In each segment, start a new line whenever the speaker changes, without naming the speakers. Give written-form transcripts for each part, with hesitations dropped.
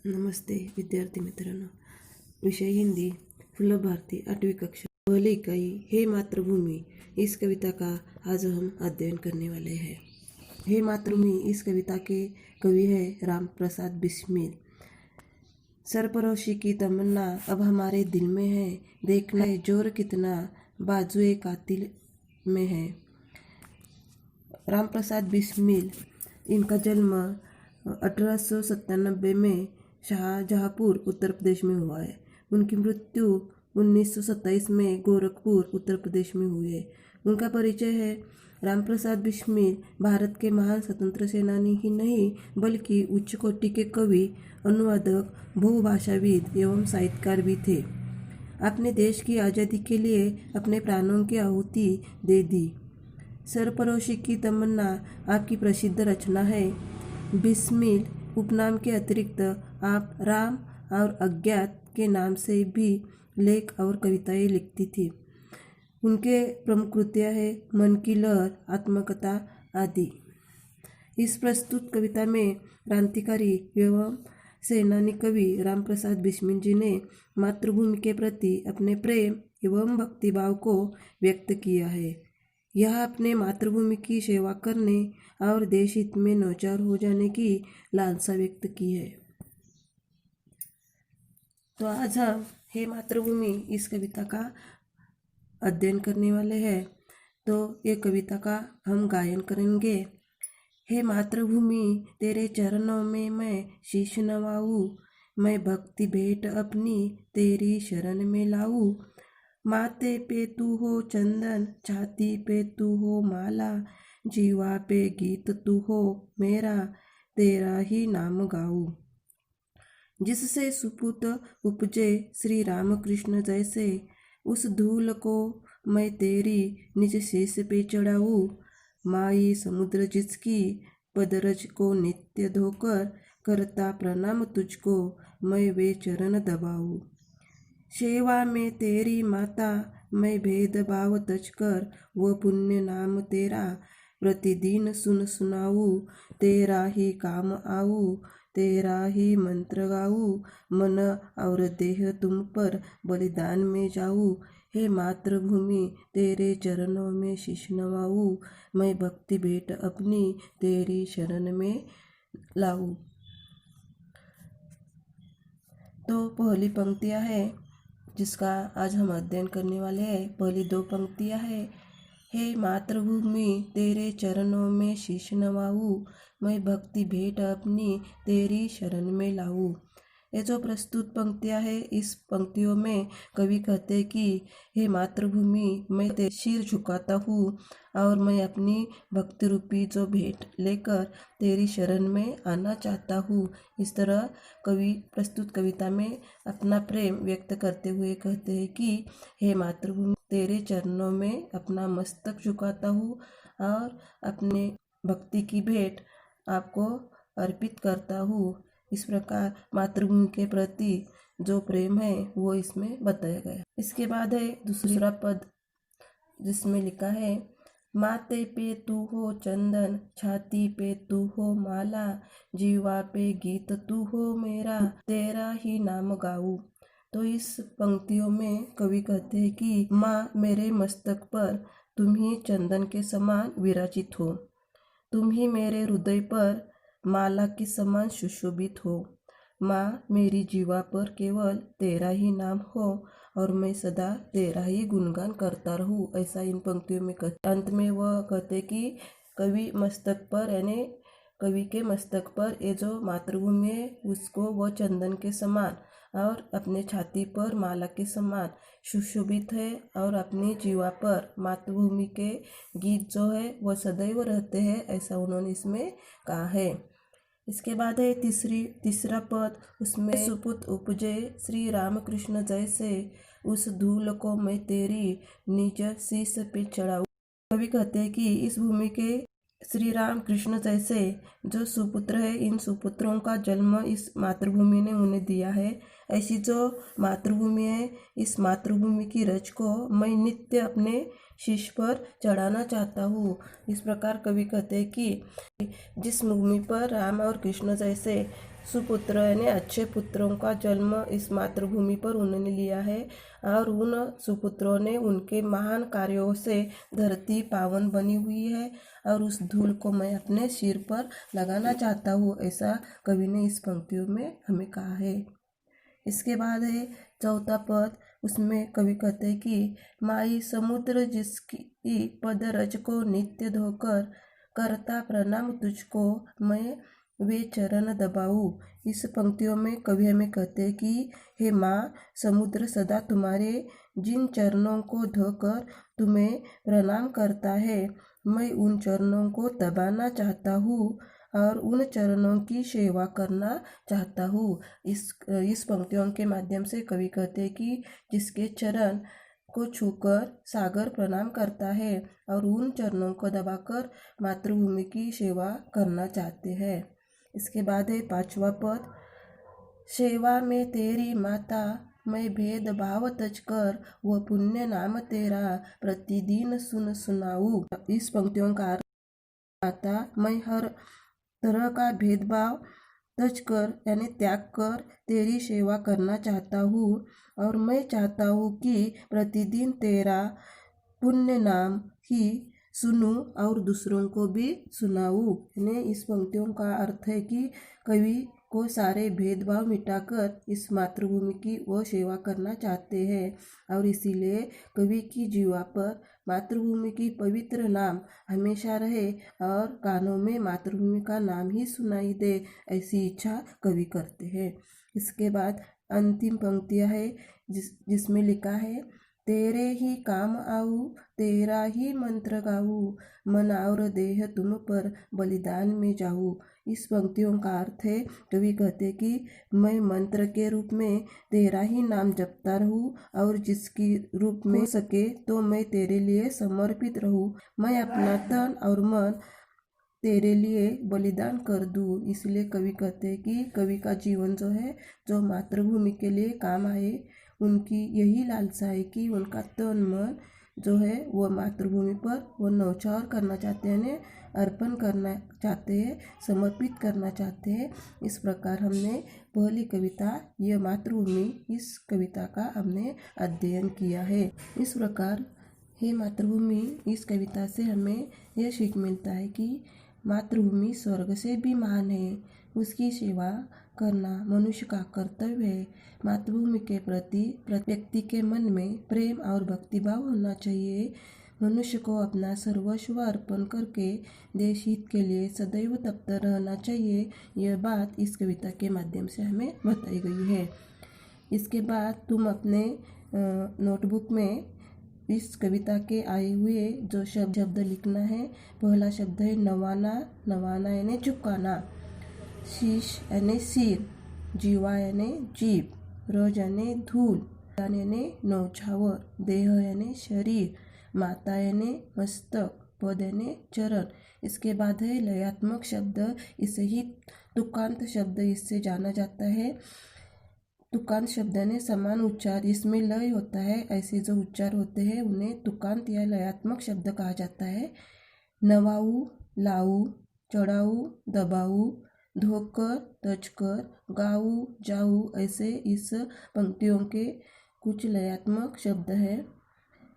नमस्ते विद्यार्थी मित्रांनो, विषय हिंदी, सुलभ भारती, 8वीं कक्षा, पहली इकाई, हे मातृभूमि। इस कविता का आज हम अध्ययन करने वाले हैं। हे मातृभूमि इस कविता के कवि है राम प्रसाद बिस्मिल। सरफरोशी की तमन्ना अब हमारे दिल में है, देखना है जोर कितना बाजुए कातिल में है। राम प्रसाद बिस्मिल, इनका जन्म 1897 में शाहजहाँपुर उत्तर प्रदेश में हुआ है। उनकी मृत्यु 1927 में गोरखपुर उत्तर प्रदेश में हुई है। उनका परिचय है। राम प्रसाद बिस्मिल भारत के महान स्वतंत्र सेनानी ही नहीं बल्कि उच्च कोटि के कवि, अनुवादक, बहुभाषाविद एवं साहित्यकार भी थे। अपने देश की आज़ादी के लिए अपने प्राणों की आहुति दे दी। सरफरोशी की तमन्ना आपकी प्रसिद्ध रचना है। बिस्मिल उपनाम के अतिरिक्त आप राम और अज्ञात के नाम से भी लेख और कविताएं लिखती थी। उनके प्रमुख कृतियाँ हैं मन की लहर, आत्मकथा आदि। इस प्रस्तुत कविता में क्रांतिकारी एवं सेनानी कवि राम प्रसाद बिस्मिल जी ने मातृभूमि के प्रति अपने प्रेम एवं भक्तिभाव को व्यक्त किया है। यह अपने मातृभूमि की सेवा करने और देश हित में नौचार हो जाने की लालसा व्यक्त की है। तो आज हम हे मातृभूमि इस कविता का अध्ययन करने वाले हैं। तो ये कविता का हम गायन करेंगे। हे मातृभूमि तेरे चरणों में मैं शीश नवाऊं, मैं भक्ति भेंट अपनी तेरी शरण में लाऊं। माथे पे तू हो चंदन, छाती पे तू हो माला, जीवा पे गीत तू हो मेरा, तेरा ही नाम गाऊं। जिससे सुपुत उपजे श्री राम कृष्ण जैसे, उस धूल को मैं तेरी निज शीश पे चढ़ाऊं। माई समुद्र जिसकी पदरज को नित्य धोकर, करता प्रणाम तुझको मैं वे चरण दबाऊं। सेवा में तेरी माता मैं भेदभाव तजकर, वो पुण्य नाम तेरा प्रतिदिन सुन सुनाऊं। तेरा ही काम आऊं, तेरा ही मंत्र गाऊं, मन और देह तुम पर बलिदान में जाऊं। हे मातृभूमि तेरे चरणों में शीश नवाऊं, मैं भक्ति भेंट अपनी तेरी शरण में लाऊं। तो पहली पंक्तियां है जिसका आज हम अध्ययन करने वाले हैं। पहली दो पंक्तियां है, हे मातृभूमि तेरे चरणों में शीश नवाऊं, मैं भक्ति भेंट अपनी तेरी शरण में लाऊं। ये जो प्रस्तुत पंक्तियां है, इस पंक्तियों में कवि कहते कि हे मातृभूमि मैं तेरे सिर झुकाता हूँ और मैं अपनी भक्ति रूपी जो भेंट लेकर तेरी शरण में आना चाहता हूँ। इस तरह कवि प्रस्तुत कविता में अपना प्रेम व्यक्त करते हुए कहते हैं कि हे मातृभूमि तेरे चरणों में अपना मस्तक झुकाता हूँ और अपने भक्ति की भेंट आपको अर्पित करता हूँ। इस प्रकार मातृभूमि के प्रति जो प्रेम है वो इसमें बताया गया। इसके बाद है दूसरा पद जिसमें लिखा है, माथे पे तू हो चंदन, छाती पे तू हो माला, जीवा पे गीत तू हो मेरा, तेरा ही नाम गाऊं। तो इस पंक्तियों में कवि कहते हैं कि माँ मेरे मस्तक पर तुम ही चंदन के समान विराजित हो, तुम ही मेरे हृदय पर माला के समान सुशोभित हो। माँ मेरी जीवा पर केवल तेरा ही नाम हो और मैं सदा तेरा ही गुणगान करता रहूँ। ऐसा इन पंक्तियों में कहते। अंत में वह कहते कि कवि मस्तक पर यानी कवि के मस्तक पर ये जो मातृभूमि है उसको वह चंदन के समान और अपने छाती पर माला के समान सुशोभित है और अपनी जीवा पर मातृभूमि के गीत जो है वह सदैव रहते हैं, ऐसा उन्होंने इसमें कहा है। इसके बाद है तीसरा पद, उसमें सुपुत उपजे श्री राम कृष्ण जैसे, उस धूल को मैं तेरी निज शीश पे चढ़ाऊं। कवि कहते हैं कि इस भूमि के श्री राम कृष्ण जैसे जो सुपुत्र है, इन सुपुत्रों का जन्म इस मातृभूमि ने उन्हें दिया है। ऐसी जो मातृभूमि है, इस मातृभूमि की रज को मैं नित्य अपने शीश पर चढ़ाना चाहता हूँ। इस प्रकार कवि कहते हैं कि जिस भूमि पर राम और कृष्ण जैसे सुपुत्र यानी अच्छे पुत्रों का जन्म इस मातृभूमि पर उन्होंने लिया है और उन सुपुत्रों ने उनके महान कार्यों से धरती पावन बनी हुई है और उस धूल को मैं अपने सिर पर लगाना चाहता हूँ, ऐसा कवि ने इस पंक्तियों में हमें कहा है। इसके बाद है चौथा पद, उसमें कवि कहते हैं कि माई समुद्र जिसकी पद रज को नित्य धोकर करता प्रणाम तुझको मैं वे चरण दबाऊं। इस पंक्तियों में कवि हमें कहते हैं कि हे माँ, समुद्र सदा तुम्हारे जिन चरणों को धोकर तुम्हें प्रणाम करता है, मैं उन चरणों को दबाना चाहता हूँ और उन चरणों की सेवा करना चाहता हूँ। इस पंक्तियों के माध्यम से कवि कहते हैं कि जिसके चरण को छूकर सागर प्रणाम करता है और उन चरणों को दबाकर मातृभूमि की सेवा करना चाहते हैं। इसके बाद है पांचवा पद, सेवा में तेरी माता मैं भेद भाव तज कर वो पुण्य नाम तेरा प्रतिदिन सुन सुनाऊं। इस पंक्तियों का अर्थ, माता मैं हर तरह का भेदभाव तज कर यानी त्याग कर तेरी सेवा करना चाहता हूँ और मैं चाहता हूँ कि प्रतिदिन तेरा पुण्य नाम ही सुनूं और दूसरों को भी सुनाऊं। यानी इस पंक्तियों का अर्थ है कि कवि को सारे भेदभाव मिटाकर इस मातृभूमि की वो सेवा करना चाहते हैं और इसीलिए कवि की जीवा पर मातृभूमि की पवित्र नाम हमेशा रहे और कानों में मातृभूमि का नाम ही सुनाई दे, ऐसी इच्छा कवि करते हैं। इसके बाद अंतिम पंक्तियाँ है जिसमें लिखा है, तेरे ही काम आऊँ तेरा ही मंत्र गाऊँ, मन और देह तुम पर बलिदान में जाऊँ। इस पंक्तियों का अर्थ है, कवि कहते कि मैं मंत्र के रूप में तेरा ही नाम जपता रहूँ और जिसकी रूप में हो सके तो मैं तेरे लिए समर्पित रहूँ, मैं अपना तन और मन तेरे लिए बलिदान कर दूँ। इसलिए कवि कहते हैं कि कवि का जीवन जो है, जो मातृभूमि के लिए काम आए, उनकी यही लालसा है कि उनका तन मन जो है वो मातृभूमि पर वो न्यौछावर करना चाहते हैं, अर्पण करना चाहते हैं, समर्पित करना चाहते हैं। इस प्रकार हमने पहली कविता यह मातृभूमि, इस कविता का हमने अध्ययन किया है। इस प्रकार हे मातृभूमि, इस कविता से हमें यह सीख मिलता है कि मातृभूमि स्वर्ग से भी महान है, उसकी सेवा करना मनुष्य का कर्तव्य है। मातृभूमि के प्रति व्यक्ति के मन में प्रेम और भक्तिभाव होना चाहिए। मनुष्य को अपना सर्वस्व अर्पण करके देश हित के लिए सदैव तत्पर रहना चाहिए। यह बात इस कविता के माध्यम से हमें बताई गई है। इसके बाद तुम अपने नोटबुक में इस कविता के आए हुए जो शब्द लिखना है। पहला शब्द है नवाना। नवाना यानी झुकाना, शीश यानी सिर, जीवा यानी जीभ, रज यानी धूल, यानी नौछावर, देह यानी शरीर, माता यानी मस्तक, पद यानी चरण। इसके बाद है लयात्मक शब्द, इसे ही तुकांत शब्द इससे जाना जाता है। तुकांत शब्द ने समान उच्चार जिसमें लय होता है, ऐसे जो उच्चार होते हैं उन्हें तुकांत या लयात्मक शब्द कहा जाता है। नवाऊ, लाऊ, चढ़ाऊ, दबाऊ, धोकर, तजकर, गाऊ, जाऊ, ऐसे इस पंक्तियों के कुछ लयात्मक शब्द हैं।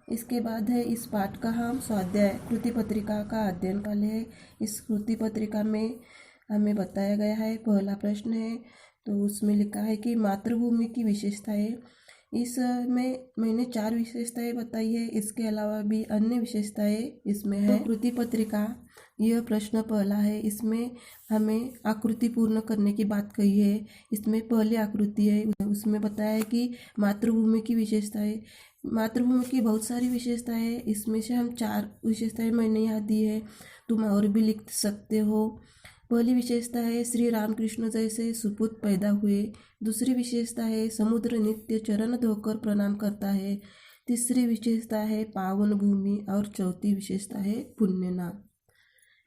इसके बाद है इस पाठ का हम स्वाध्याय कृति पत्रिका का अध्ययन कर ले। इस कृति पत्रिका में हमें बताया गया है, पहला प्रश्न है तो उसमें लिखा है कि मातृभूमि की विशेषताएं। इसमें मैंने 4 विशेषताएं बताई है, इसके अलावा भी अन्य विशेषताएं इसमें है। तो कृति पत्रिका, यह प्रश्न पहला है, इसमें हमें आकृति पूर्ण करने की बात कही है। इसमें पहली आकृति है, उसमें बताया है कि मातृभूमि की विशेषताएं। मातृभूमि की बहुत सारी विशेषताएं है, इसमें से हम 4 विशेषताएं मैंने यहाँ दी है, तुम और भी लिख सकते हो। पहली विशेषता है श्री रामकृष्ण जैसे सुपुत्र पैदा हुए। दूसरी विशेषता है समुद्र नित्य चरण धोकर प्रणाम करता है। तीसरी विशेषता है पावन भूमि और चौथी विशेषता है पुण्य नाम।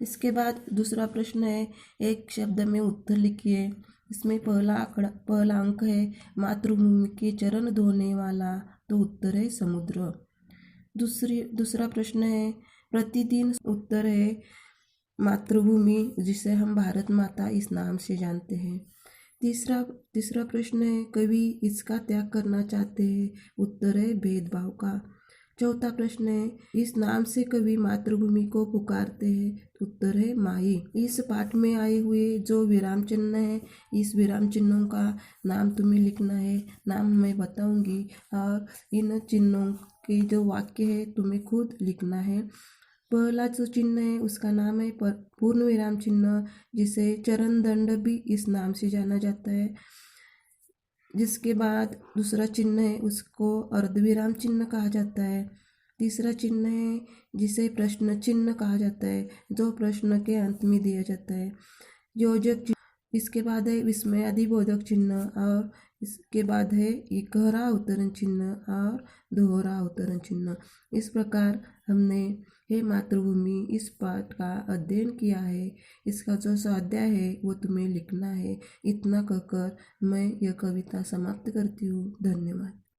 इसके बाद दूसरा प्रश्न है, एक शब्द में उत्तर लिखिए। इसमें पहला अंक है मातृभूमि के चरण धोने वाला, तो उत्तर है समुद्र। दूसरा प्रश्न है प्रतिदिन, उत्तर है मातृभूमि जिसे हम भारत माता इस नाम से जानते हैं। तीसरा तीसरा प्रश्न है, कवि इसका त्याग करना चाहते हैं। उत्तर है भेदभाव का। चौथा प्रश्न है, इस नाम से कवि मातृभूमि को पुकारते हैं। उत्तर है माई। इस पाठ में आए हुए जो विराम चिन्ह है, इस विराम चिन्हों का नाम तुम्हें लिखना है। नाम मैं बताऊंगी और इन चिन्हों के जो वाक्य है तुम्हें खुद लिखना है। पहला जो चिन्ह है उसका नाम है पूर्ण विराम चिन्ह, जिसे चरण दंड भी इस नाम से जाना जाता है। जिसके बाद दूसरा चिन्ह है उसको अर्धविराम चिन्ह कहा जाता है। तीसरा चिन्ह है जिसे प्रश्न चिन्ह कहा जाता है, जो प्रश्न के अंत में दिया जाता है। योजक चिन्ह, इसके बाद है विस्मयादिबोधक चिन्ह, और इसके बाद है इकहरा अवतरण चिन्ह और दोहरा अवतरण चिन्ह। इस प्रकार हमने हे मातृभूमि इस पाठ का अध्ययन किया है। इसका जो स्वाध्याय है वो तुम्हें लिखना है। इतना कहकर मैं यह कविता समाप्त करती हूँ। धन्यवाद।